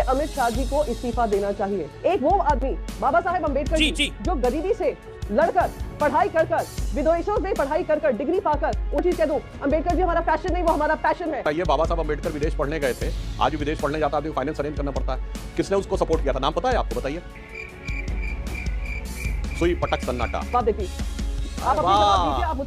अमित शाह जी को इस्तीफा देना चाहिए। एक वो आदमी बाबा साहेब अम्बेडकर जी जो गरीबी से लड़कर पढ़ाई कर विदेशों में पढ़ाई कर डिग्री पाकर वो चीज कह दूं, अम्बेडकर जी हमारा फैशन नहीं, वो हमारा पैशन है। ये बाबा साहब अम्बेडकर विदेश पढ़ने गए थे, आज विदेश पढ़ने जाता आदमी फाइनेंस अरेंज करना पड़ता है। किसने उसको सपोर्ट किया था, नाम पता है आपको? बताइए। सुई पटक सन्नाटा। आप देखिए,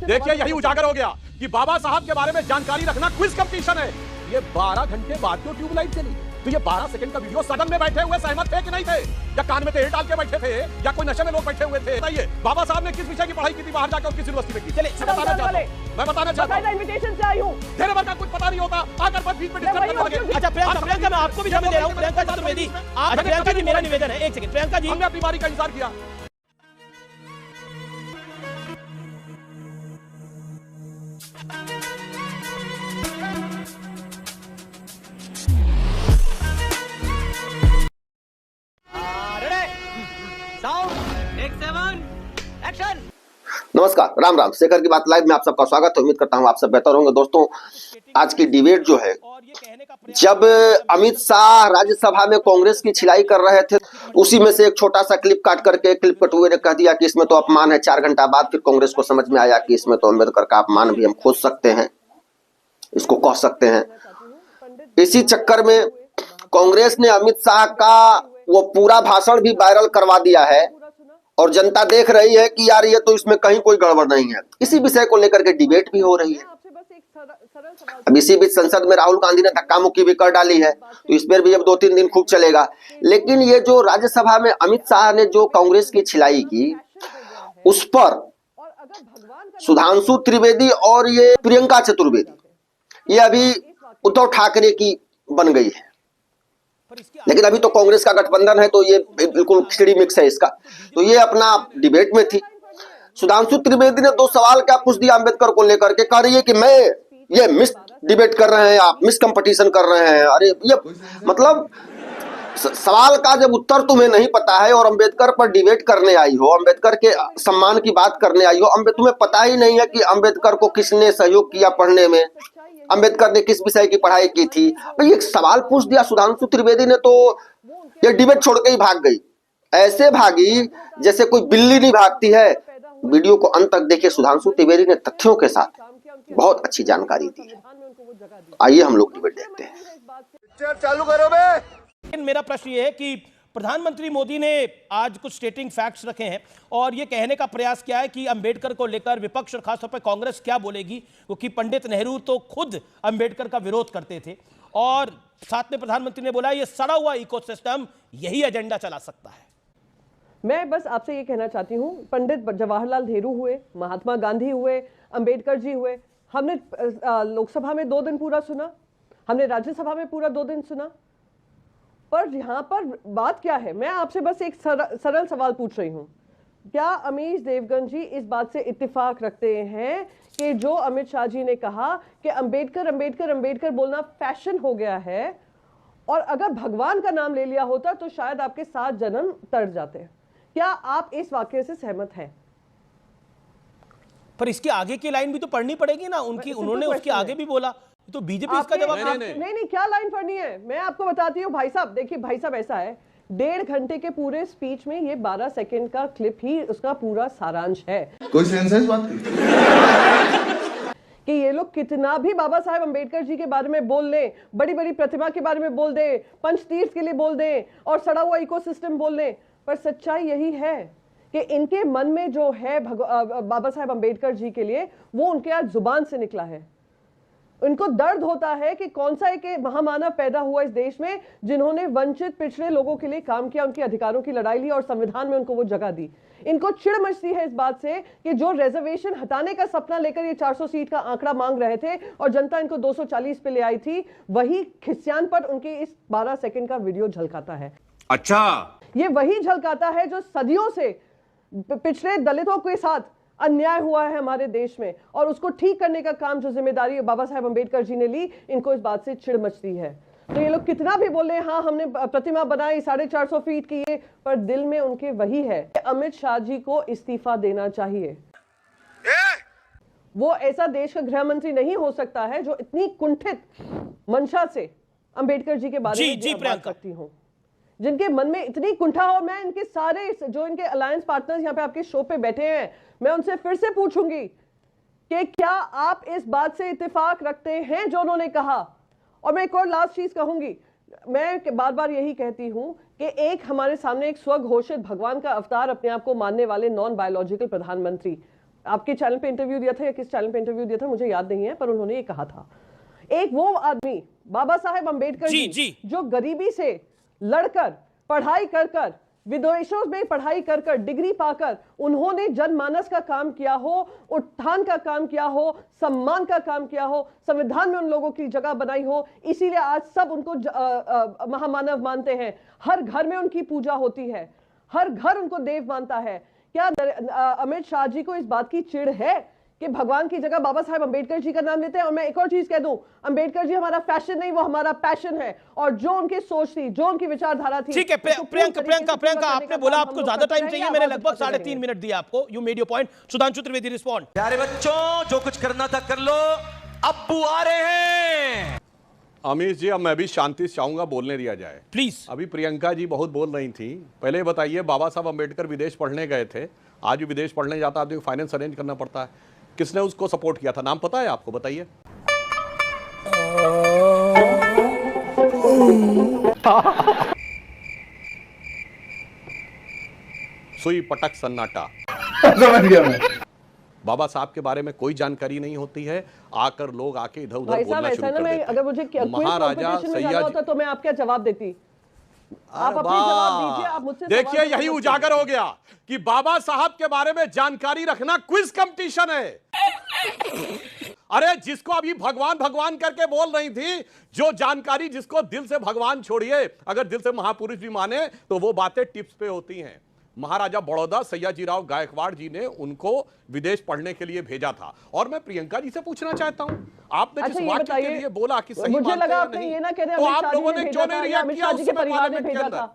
देखिए यही उजागर हो गया कि बाबा साहब के बारे में जानकारी रखना क्विज कंपटीशन है। ये 12 घंटे बाद क्यों ट्यूबलाइट चली? तो ये 12 सेकंड का वीडियो सदन में बैठे हुए सहमत थे कि नहीं थे, या कान में तेल डाल के बैठे थे, या कोई नशे में लोग बैठे हुए थे? बताइए, बाबा साहब ने किस विषय की पढ़ाई की थी बाहर जाकर और किस यूनिवर्सिटी में की? चलिए मैं बताना चाहता हूं। इनविटेशन से आई हूं, तेरे बार का कुछ पता नहीं होता, आकर बस बीच में डिस्कस करने लगे। अच्छा प्रियंका, मैं आपको भी समय दे रहा हूं। प्रियंका चतुर्वेदी, आज प्रियंका जी मेरा निवेदन है, एक सेकंड प्रियंका जी, हमने अपनी बारी का इंतजार किया। नमस्कार, राम राम। शेखर की बात लाइव में आप सबका स्वागत है। उम्मीद करता हूं आप सब बेहतर होंगे। दोस्तों, आज की डिबेट जो है, जब अमित शाह राज्यसभा में कांग्रेस की छिलाई कर रहे थे, उसी में से एक छोटा सा क्लिप काट करके क्लिप कटुए ने कह दिया कि इसमें तो अपमान है। 4 घंटा बाद फिर कांग्रेस को समझ में आया कि इसमें तो अम्बेडकर का अपमान भी हम खोज सकते हैं, इसको कह सकते हैं। इसी चक्कर में कांग्रेस ने अमित शाह का वो पूरा भाषण भी वायरल करवा दिया है और जनता देख रही है कि यार ये तो इसमें कहीं कोई गड़बड़ नहीं है। इसी विषय को लेकर के डिबेट भी हो रही है। अब इसी बीच संसद में राहुल गांधी ने धक्का मुक्की भी कर डाली है, तो इस पर भी अब 2-3 दिन खूब चलेगा। लेकिन ये जो राज्यसभा में अमित शाह ने जो कांग्रेस की छिलाई की, उस पर सुधांशु त्रिवेदी और ये प्रियंका चतुर्वेदी, ये अभी उद्धव ठाकरे की बन गई है। लेकिन अभी तो कांग्रेस का गठबंधन है, तो ये बिल्कुल खिचड़ी मिक्स है इसका। तो ये अपना डिबेट में थी। सुधांशु त्रिवेदी ने 2 सवाल क्या पूछ दिया अम्बेडकर को लेकर के, कह रही है कि मैं ये मिस डिबेट कर रहे हैं, आप मिस कंपटीशन कर रहे हैं। अरे ये मतलब सवाल का जब उत्तर तुम्हें नहीं पता है और अम्बेडकर पर डिबेट करने आई हो, अम्बेडकर के सम्मान की बात करने आई हो, तुम्हें पता ही नहीं है कि अम्बेडकर को किसने सहयोग किया पढ़ने में, अम्बेडकर ने किस विषय की पढ़ाई की थी। एक सवाल पूछ दिया सुधांशु त्रिवेदी ने, तो ये डिबेट छोड़ के ही भाग गई। ऐसे भागी जैसे कोई बिल्ली नहीं भागती है। वीडियो को अंत तक देखिए। सुधांशु त्रिवेदी ने तथ्यों के साथ बहुत अच्छी जानकारी दी है। आइए हम लोग डिबेट देखते हैं। चालू करो बे। लेकिन मेरा प्रश्न ये है कि प्रधानमंत्री मोदी ने आज कुछ स्टेटिंग फैक्ट्स रखे हैं और ये कहने का प्रयास किया है कि अंबेडकर को लेकर विपक्ष और खासतौर पर कांग्रेस क्या बोलेगी, क्योंकि पंडित नेहरू तो खुद अंबेडकर का विरोध करते थे। और साथ में प्रधानमंत्री ने बोला ये सड़ा हुआ इकोसिस्टम यही एजेंडा चला सकता है। मैं बस आपसे ये कहना चाहती हूँ, पंडित जवाहरलाल नेहरू हुए, महात्मा गांधी हुए, अंबेडकर जी हुए, हमने लोकसभा में 2 दिन पूरा सुना, हमने राज्यसभा में पूरा 2 दिन सुना। पर यहाँ पर बात क्या है, मैं आपसे बस एक सरल सवाल पूछ रही हूँ। क्या अमीश देवगन जी इस बात से इत्तेफाक रखते हैं कि जो अमित शाह जी ने कहा कि अंबेडकर अंबेडकर अंबेडकर बोलना फैशन हो गया है, और अगर भगवान का नाम ले लिया होता तो शायद आपके 7 जन्म तर जाते? क्या आप इस वाक्य से सहमत हैं? पर इसके आगे की लाइन भी तो पढ़नी पड़ेगी ना उनकी, उन्होंने उसके आगे भी बोला, तो बीजेपी इसका जवाब नहीं, क्या लाइन पढ़नी है मैं आपको बताती हूँ भाई साहब। देखिए भाई साहब, ऐसा है 1.5 घंटे के पूरे स्पीच में ये 12 सेकंड का क्लिप ही उसका पूरा सारांश है। कोई सेंस है इस बात कि ये लोग कितना भी बाबा साहेब अम्बेडकर जी के बारे में बोल लें, बड़ी बड़ी प्रतिमा के बारे में बोल दें, पंचतीर्थ के लिए बोल दें और सड़ा हुआ इकोसिस्टम बोल दें, पर सच्चाई यही है कि इनके मन में जो है बाबा साहेब अम्बेडकर जी के लिए, वो उनके आज जुबान से निकला है। उनको दर्द होता है कि कौन सा एक महामानव पैदा हुआ इस देश में जिन्होंने वंचित पिछड़े लोगों के लिए काम किया, उनके अधिकारों की लड़ाई ली और संविधान में उनको वो जगह दी। इनको चिढ़ मचती है इस बात से कि जो रिजर्वेशन हटाने का सपना लेकर ये 400 सीट का आंकड़ा मांग रहे थे और जनता इनको 240 पे ले आई थी, वही खिस्यान पर उनके इस 12 सेकंड का वीडियो झलकाता है। अच्छा, ये वही झलकाता है जो सदियों से पिछड़े दलितों के साथ अन्याय हुआ है हमारे देश में, और उसको ठीक करने का काम जो जिम्मेदारी बाबा साहेब अम्बेडकर जी ने ली, इनको इस बात से चिढ़ मचती है। तो ये लोग कितना भी बोले हाँ हमने प्रतिमा बनाई 450 फीट की, ये पर दिल में उनके वही है, अमित शाह जी को इस्तीफा देना चाहिए। वो ऐसा देश का गृह मंत्री नहीं हो सकता है जो इतनी कुंठित मंशा से अम्बेडकर जी के बारे में बात करती हूँ। जिनके मन में इतनी कुंठा हो। मैं इनके सारे जो इनके अलायंस पार्टनर्स यहाँ पे आपके शो पे बैठे हैं, मैं उनसे फिर से पूछूंगी कि क्या आप इस बात से इत्तेफाक रखते हैं जो उन्होंने कहा। और मैं एक और लास्ट चीज कहूंगी, मैं बार बार यही कहती हूं कि एक हमारे सामने एक स्वघोषित भगवान का अवतार अपने आप को मानने वाले नॉन बायोलॉजिकल प्रधानमंत्री, आपके चैनल पे इंटरव्यू दिया था या किस चैनल पे इंटरव्यू दिया था मुझे याद नहीं है, पर उन्होंने ये कहा था, एक वो आदमी बाबा साहेब अंबेडकर जी जो गरीबी से लड़कर, पढ़ाई कर कर, विदेशों में पढ़ाई कर कर, डिग्री पाकर उन्होंने जनमानस का काम किया हो, उत्थान का काम किया हो, सम्मान का काम किया हो, संविधान में उन लोगों की जगह बनाई हो, इसीलिए आज सब उनको महामानव मानते हैं। हर घर में उनकी पूजा होती है, हर घर उनको देव मानता है। क्या अमित शाह जी को इस बात की चिढ़ है कि भगवान की जगह बाबा साहेब अंबेडकर जी का नाम लेते हैं? और मैं एक और चीज कह दूं, अंबेडकर जी हमारा फैशन नहीं, वो हमारा पैशन है। और जो उनकी सोच थी, जो उनकी विचारधारा थी। ठीक है प्रियंका, आपने बोला आपको ज्यादा टाइम चाहिए, मैंने लगभग 3.5 मिनट दिया आपको। You made your point. Sudhanshu Trivedi respond. प्यारे बच्चों, जो कुछ करना था कर लो, अब्बू आ रहे हैं। अमीश जी, अब मैं भी शांति से चाहूंगा, बोलने दिया जाए प्लीज। अभी प्रियंका जी बहुत बोल रही थी। पहले बताइए, बाबा साहब अंबेडकर विदेश पढ़ने गए थे, आज भी विदेश पढ़ने जाता आदमी को फाइनेंस अरेंज करना पड़ता है। किसने उसको सपोर्ट किया था, नाम पता है आपको? बताइए। सुई पटक सन्नाटा। समझ गया मैं। बाबा साहब के बारे में कोई जानकारी नहीं होती है, आकर लोग आके इधर उधर भाई बोलना साहब, शुरू ऐसा कर ना, देते अगर मुझे हैं। महाराजा सैयद होता तो मैं आपका जवाब देती। आप अपनी जवाब दीजिए, आप मुझसे देखिए, यही उजागर हो गया कि बाबा साहब के बारे में जानकारी रखना क्विज कंपटीशन है। अरे जिसको अभी भगवान भगवान करके बोल रही थी, जो जानकारी जिसको दिल से भगवान छोड़िए, अगर दिल से महापुरुष भी माने तो वो बातें टिप्स पे होती हैं। महाराजा बड़ौदा सयाजीराव गायकवाड़ जी ने उनको विदेश पढ़ने के लिए भेजा था। और मैं प्रियंका जी से पूछना चाहता हूं, आपने जिस वाक्य के लिए बोला कि सही मुझे लगा आपने ये ना कह रहे तो आप लोगों ने क्यों नहीं रिएक्ट किया उस समय ने भेजा था?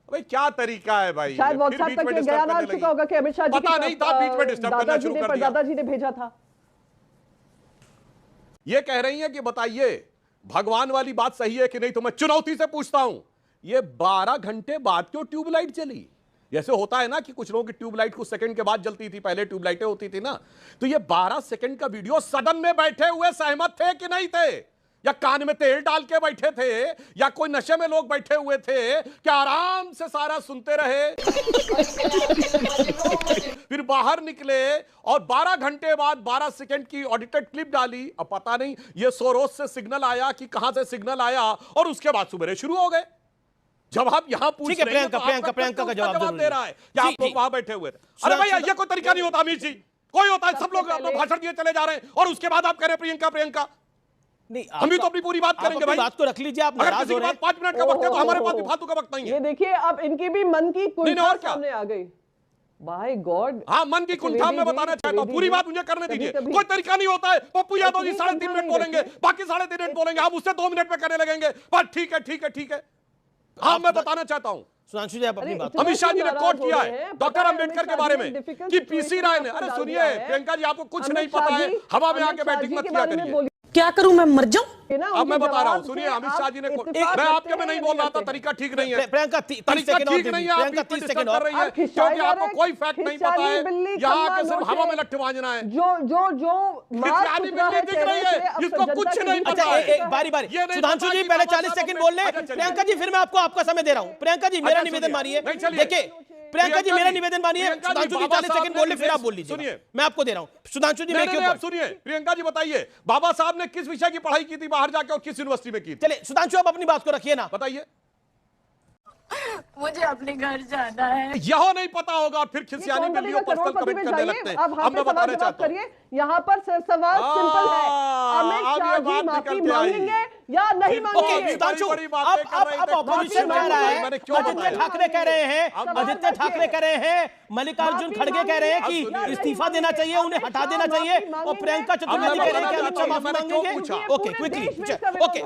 भाई क्या तरीका है भाई, शायद व्हाट्सएप तक ये ज्ञान आ चुका होगा कि अमित शाह जी पता नहीं था, बीच में डिस्टर्ब करना शुरू कर दिया। दादाजी ने भेजा था। ये कह रही है कि बताइए भगवान वाली बात सही है कि नहीं, तो मैं चुनौती से पूछता हूं, ये 12 घंटे बाद क्यों ट्यूबलाइट चली? जैसे होता है ना कि कुछ लोगों की ट्यूबलाइट कुछ सेकंड के बाद जलती थी, पहले ट्यूबलाइटें होती थी ना, तो ये 12 सेकंड का वीडियो सदन में बैठे हुए सहमत थे कि नहीं थे? या कान में तेल डाल के बैठे थे, या कोई नशे में लोग बैठे हुए थे, क्या आराम से सारा सुनते रहे? फिर बाहर निकले और 12 घंटे बाद 12 सेकंड की ऑडिटेड क्लिप डाली। अब पता नहीं ये सोरोस से सिग्नल आया कि कहां से सिग्नल आया, और उसके बाद सुबह शुरू हो गए। जब आप यहां पूछ रहे हैं, प्रियंका का जवाब दे रहा है कि आप लोग वहां बैठे हुए थे। अरे भैया, ये कोई तरीका नहीं होता अमीर जी, कोई होता है, सब लोग भाषण दिए चले जा रहे हैं और उसके बाद आप कह रहे हैं प्रियंका। नहीं, हम भी तो अपनी पूरी बात करेंगे भाई। बात को रख लीजिए, आप अगर किसी के पास 5 मिनट का वक्त है तो हमारे पास भी फालतू का वक्त नहीं है। ये देखिए, अब इनकी भी मन की कुंठा सामने आ गई। बाय गॉड, हाँ, मन की कुंठा मैं बताना चाहता हूँ, पूरी बात मुझे करने दीजिए। कोई तरीका नहीं होता है। पप्पू यादव जी 3.5 मिनट बोलेंगे, बाकी 3.5 मिनट बोलेंगे, हम उससे 2 मिनट में करने लगेंगे। पर ठीक है, ठीक है, ठीक है। हाँ, मैं बताना चाहता हूँ, सुधांशु जी आप अपनी बात। अमित शाह जी ने कोट किया है डॉक्टर अंबेडकर के बारे में कि पीसी राय ने, अरे सुनिए प्रियंका जी, आपको कुछ नहीं पता है, हवा में आके बैटिंग मत किया करिए। क्या करूं, मैं मर जाऊं? अब मैं बता रहा हूं, सुनिए, अमित शाह जी ने मैं आपके में नहीं बोल रहा था, तरीका ठीक नहीं है। प्रियंका 30 सेकंड और ठीक नहीं है, आप 30 सेकंड कर रही है क्योंकि आपको कोई फैक्ट नहीं पता है। यहाँ के सिर्फ हवा में लट्ठे बांधना है। जो खिसियानी बिल्ली दिख रही है, इसको कुछ नहीं पता है। बारी सुधांशु जी पहले 40 सेकंड बोल ले। प्रियंका जी, फिर मैं आपका समय दे रहा हूं। प्रियंका जी, मेरा निवेदन मानिए, देखिए प्रियंका जी मेरा निवेदन मानिए। सुधांशु जी 40 सेकंड बोल ले, फिर आप बोल लीजिए। सुनिए, मैं आपको दे रहा हूं। सुधांशु जी सुनिए, प्रियंका जी बताइए, बाबा साहब ने किस विषय की पढ़ाई की थी बाहर जाके और किस यूनिवर्सिटी में की थी? चलिए सुधांशु, आप अपनी बात को रखिए ना, बताइए। मुझे अपने घर जाना है। यह नहीं पता होगा, फिर खिसियानी बिल्लियों पर्सनल कमेंट करने लगते हैं। अब मैं बताना चाहता हूं, यहाँ पर सवाल सिंपल है, अमित शाह जी माफी मांगेंगे या नहीं मांगेंगे? सुधांशु, अब ऑपोजिशन कह रहा है, आदित्य ठाकरे कह रहे हैं, आदित्य ठाकरे कह रहे हैं, मल्लिकार्जुन खड़गे कह रहे हैं कि इस्तीफा देना चाहिए, उन्हें हटा देना चाहिए, और प्रियंका चतुर्वेदी कह रहे हैं कि अमित शाह माफी मांगेंगे। Okay, quickly,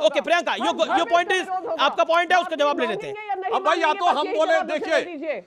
okay Priyanka, your point is, आपका पॉइंट है, उसका जवाब ले लेते हैं। अब भाई, या तो हम बोले, देखिए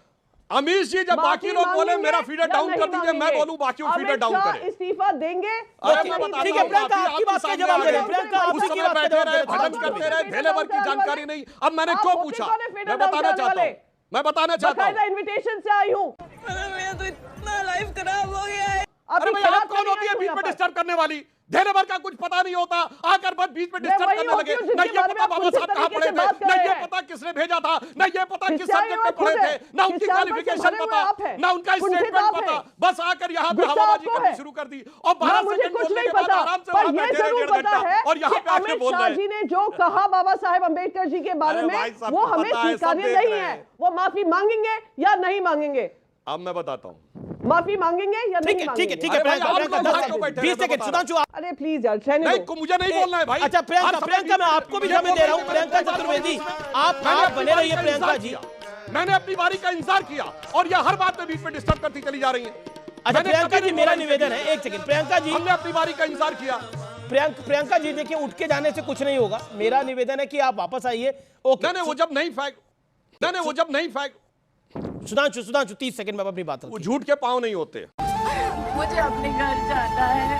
अमीश जी जब बाकी लोग बोले मेरा फीडर डाउन कर दीजिए, मैं बोलूं बाकियों फीडर डाउन करें। इस्तीफा देंगे। अरे मैं बता ठीक रहा है, प्रियंका आपकी बात का जवाब दे रहे हैं। प्रियंका उस आपकी समय बात का बैठे जवाब रहे, दे रहे हैं। भजन करते रहे, धेले भर की जानकारी नहीं। अब मैंने क्यों पूछा, मैं बताना चाहता हूँ, मैं बताना चाहता हूँ। इन्विटेशन से आई हूँ। मेरा तो इतना लाइफ खराब हो गया है। अरे भाई आप कौन होती है बीच में डिस्टर्ब करने वाली? धेले भर का कुछ पता नहीं होता, आकर बस बीच में डिस्टर्ब करने लगे। न ये पता बाबा साहब कहाँ पढ़े थे, न ये पता किसने भेजा था, न ये पता किस सब्जेक्ट में पढ़े थे, न उनकी क्वालिफिकेशन पता, न उनका स्टेटमेंट पता। बस आकर यहाँ पे हवाबाजी करनी शुरू कर दी और 12 सेकंड बोलने के बाद आराम से वहां बैठे रहे 1.5 घंटा और यहाँ पे आके बोल रहे हैं। जी ने जो कहा बाबा साहेब अम्बेडकर जी के बारे में वो हमें स्वीकार्य नहीं है। वो माफी मांगेंगे या नहीं मांगेंगे? अब मैं बताता हूँ, माफी मांगेंगे या नहीं मांगेंगे? ठीक है प्रियंका 20 सेकंड सुधांशु। अरे प्लीज यार रहने नहीं दो। मुझे नहीं बोलना है भाई। अच्छा प्रियंका मैं आपको भी समय दे रहा हूँ। प्रियंका चतुर्वेदी आप बने रहिए। प्रियंका जी मैंने अपनी बारी का इंतजार किया और यह हर बात में बीच में डिस्टर्ब करती चली जा रही है। अच्छा प्रियंका जी मेरा निवेदन है, एक सेकंड प्रियंका जी, हमने अपनी बारी का इंतजार किया। प्रियंका जी देखिए उठ के जाने से कुछ नहीं होगा। मेरा निवेदन है कि आप वापस आइए। ओके वो जब नहीं फेंक सुधांशु 30 सेकंड में अपनी बात वो झूठ के पांव नहीं होते। मुझे अपने घर जाना है।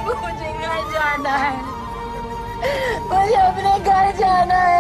मुझे घर जाना है। मुझे अपने घर जाना है।